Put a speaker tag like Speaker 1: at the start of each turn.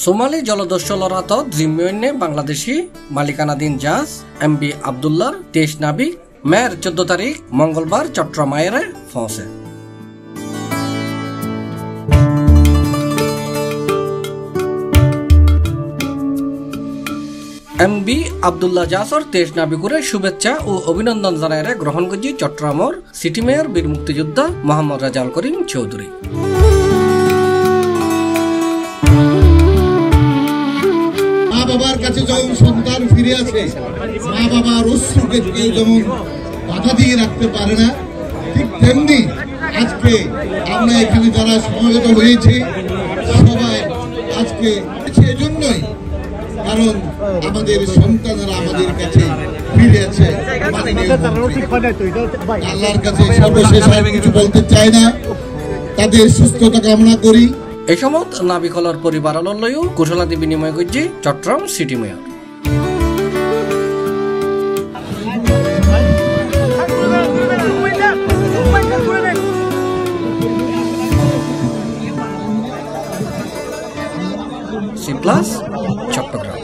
Speaker 1: Somali জলদস্যু লড়াতত জিম্মিয়ন্যে Bangladeshi মালিকানাধীন জাহাজ MV আবদুল্লাহর 23 নাবিক মের 14 তারিখ মঙ্গলবার চট্টগ্রামে পৌঁছে। MV আবদুল্লাহ জাহাজর 23 নাবিকুরে শুভেচ্ছা ও অভিনন্দন জানায় গ্রহণ করছি চট্টগ্রামর সিটি মেয়র বীর মুক্তিযোদ্ধা মোহাম্মদ রেজাউল করিম চৌধুরী।
Speaker 2: মা বাবার কাছে যখন সন্তান ফিরে আসে, মা বাবার অশ্রুকে কেউ যেমন বাধা দিয়ে রাখতে পারে না, ঠিক তেমনি আজকে আমরা এখানে যারা সমবেত হয়েছি সবাই আজকে এজন্যই, কারণ আমাদের সন্তানেরা আমাদের কাছে ফিরে আছে। আল্লাহর কাছে সর্বশেষ আর কিছু বলতে চাই না, তাদের সুস্থতা কামনা করি।
Speaker 1: এই সময় নাবিকলার পরিবার লইও কুশলাদি বিনিময় করছে Chittagong city mayor. C+ Chittagong.